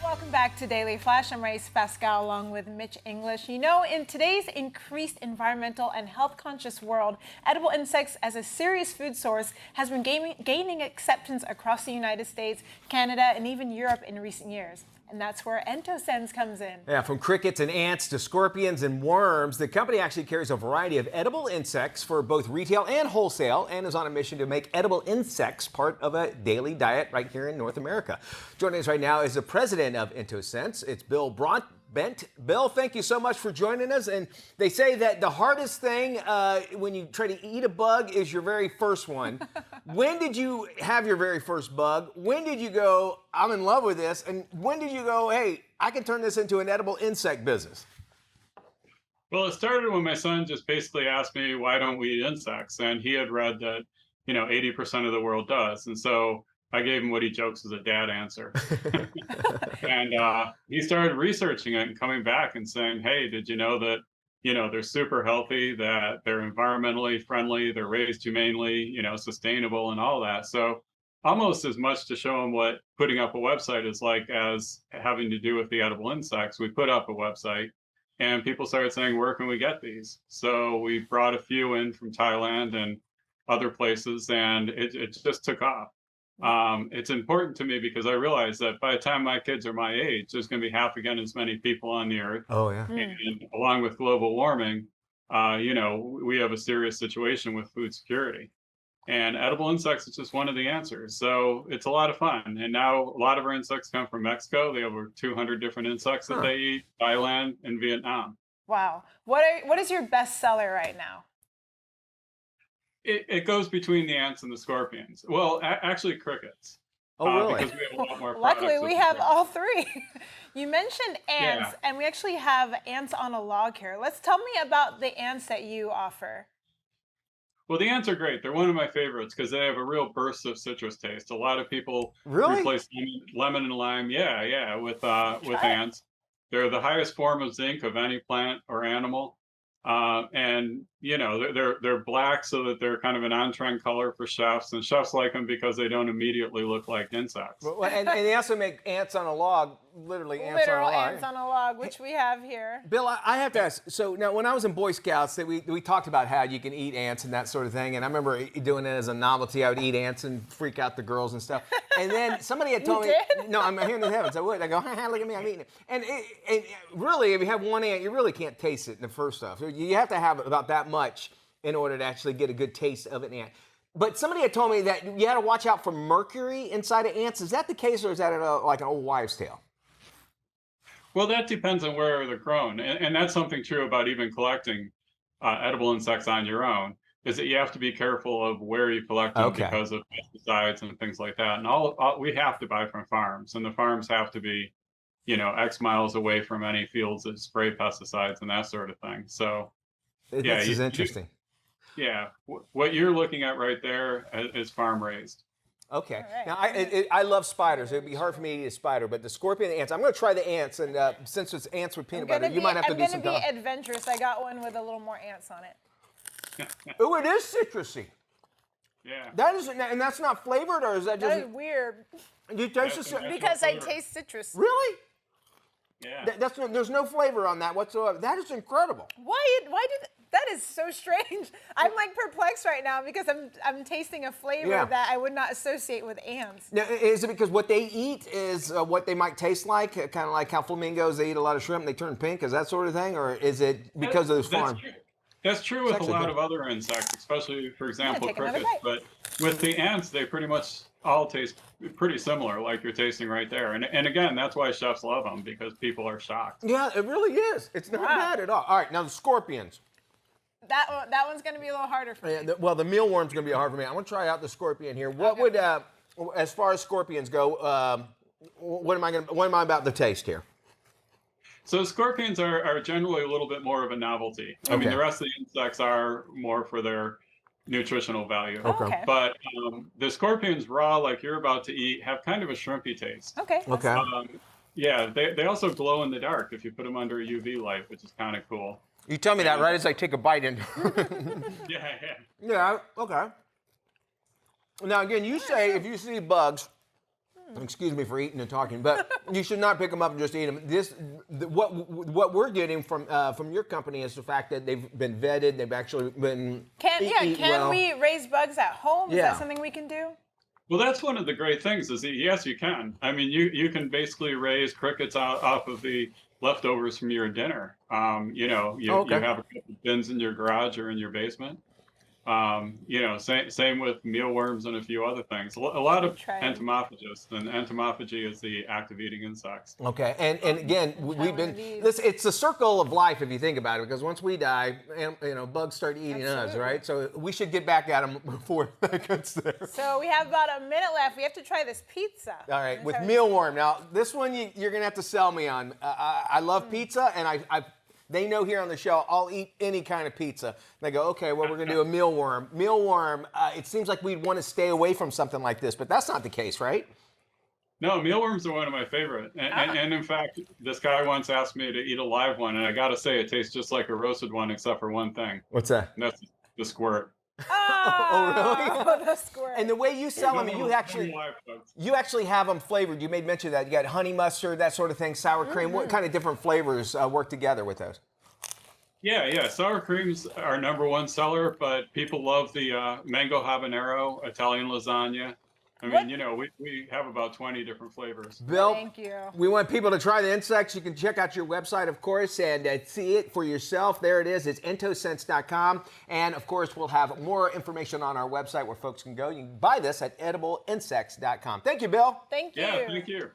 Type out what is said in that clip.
Welcome back to Daily Flash. I'm Riesa Pascal along with Mitch English. You know, in today's increased environmental and health-conscious world, edible insects as a serious food source has been gaining acceptance across the United States, Canada, and even Europe in recent years. And that's where Entosense comes in. Yeah, from crickets and ants to scorpions and worms, the company actually carries a variety of edible insects for both retail and wholesale, and is on a mission to make edible insects part of a daily diet right here in North America. Joining us right now is the president of Entosense. It's Bill Broadbent. Bill, thank you so much for joining us. And they say that the hardest thing when you try to eat a bug is your very first one. When did you have your very first bug? When did you go, I'm in love with this? And when did you go, hey, I can turn this into an edible insect business? Well, it started when my son just basically asked me, why don't we eat insects? And he had read that, 80% of the world does. And so I gave him what he jokes is a dad answer. And he started researching it and coming back and saying, hey, did you know that, they're super healthy, that they're environmentally friendly, they're raised humanely, sustainable and all that. So almost as much to show him what putting up a website is like as having to do with the edible insects, we put up a website and people started saying, where can we get these? So we brought a few in from Thailand and other places, and it just took off. It's important to me because I realize that by the time my kids are my age, there's going to be half again as many people on the earth. Oh, yeah. And along with global warming, we have a serious situation with food security. And edible insects is just one of the answers. So it's a lot of fun. And now a lot of our insects come from Mexico. They have over 200 different insects that they eat, Thailand and Vietnam. Wow. What is your best seller right now? It goes between the ants and the scorpions. Well, actually crickets. Oh, really? Because we have a lot more Luckily, we have crickets. all three. You mentioned ants, and we actually have ants on a log here. Let's tell me about the ants that you offer. Well, the ants are great. They're one of my favorites because they have a real burst of citrus taste. A lot of people replace lemon and lime, with ants. They're the highest form of zinc of any plant or animal. And they're black so that they're kind of an on-trend color for chefs, and chefs like them because they don't immediately look like insects. Well, and they also make ants on a log, literally ants Literal on a log. ants on a log, which we have here. Bill, I have to ask, so now when I was in Boy Scouts, we talked about how you can eat ants and that sort of thing, and I remember doing it as a novelty. I would eat ants and freak out the girls and stuff. And then somebody had told me, no, I'm here in the heavens, I would. I go, look at me, I'm eating it. And really, if you have one ant, you really can't taste it in the first stuff. You have to have about that much in order to actually get a good taste of an ant. But somebody had told me that you had to watch out for mercury inside of ants. Is that the case, or is that like an old wives' tale? Well, that depends on where they're grown. And that's something true about even collecting edible insects on your own, is that you have to be careful of where you collect them because of pesticides and things like that. And all we have to buy from farms, and the farms have to be, X miles away from any fields that spray pesticides and that sort of thing. So, this is interesting. What you're looking at right there is farm raised. Okay. Right. Now, I love spiders. It would be hard for me to eat a spider, but the scorpion and ants, I'm going to try the ants, and since it's ants with peanut butter, you might have to do some. I'm going to be adventurous. I got one with a little more ants on it. Oh, it is citrusy. Yeah. That is, and that's not flavored, or is that just? That is weird. You taste it Because I taste citrus. Really? Yeah. There's no flavor on that whatsoever. That is incredible. Why did that is so strange. I'm like perplexed right now because I'm tasting a flavor that I would not associate with ants. Now, is it because what they eat is what they might taste like, kind of like how flamingos, they eat a lot of shrimp and they turn pink, is that sort of thing, or is it because of this farm? That's true with a lot of other insects, especially, for example, crickets. But with the ants, they pretty much all taste pretty similar, like you're tasting right there. And again, that's why chefs love them, because people are shocked. Yeah, it really is. It's not bad at all. All right, now the scorpions. That one's going to be a little harder for me. Well, the mealworm's going to be hard for me. I'm going to try out the scorpion here. What would, as far as scorpions go, what am I about the taste here? So scorpions are generally a little bit more of a novelty. I mean, the rest of the insects are more for their nutritional value. Okay. But the scorpions raw, like you're about to eat, have kind of a shrimpy taste. Okay. They also glow in the dark if you put them under a UV light, which is kind of cool. You tell me that right as I take a bite in. Yeah. Yeah, okay. Now, again, you say if you see bugs, excuse me for eating and talking, but you should not pick them up and just eat them. What we're getting from your company is the fact that they've been vetted. They've actually been Can we raise bugs at home? Is that something we can do? Well, that's one of the great things is yes, you can. I mean, you can basically raise crickets off of the leftovers from your dinner. You have a couple of bins in your garage or in your basement. Same with mealworms and a few other things. A lot of entomophagists, and entomophagy is the act of eating insects. Okay, and again, it's a circle of life if you think about it, because once we die, bugs start eating us, right? So we should get back at them before that gets there. So we have about a minute left. We have to try this pizza. All right, with mealworm. Now, this one you're gonna have to sell me on. I love pizza, and they know here on the show I'll eat any kind of pizza. They go, okay, well, we're going to do a mealworm. Mealworm, it seems like we'd want to stay away from something like this, but that's not the case, right? No, mealworms are one of my favorite. And in fact, this guy once asked me to eat a live one, and I got to say it tastes just like a roasted one except for one thing. What's that? And that's the squirt. Oh, really? The squirt. And the way you sell them, you actually have them flavored. You made mention of that. You got honey mustard, that sort of thing, sour cream. What kind of different flavors work together with those? Yeah. Sour cream's our #1 seller, but people love the mango habanero, Italian lasagna. I mean, we have about 20 different flavors. Bill, thank you. We want people to try the insects. You can check out your website, of course, and see it for yourself. There it is. It's entosense.com. And, of course, we'll have more information on our website where folks can go. You can buy this at edibleinsects.com. Thank you, Bill. Thank you. Yeah, thank you.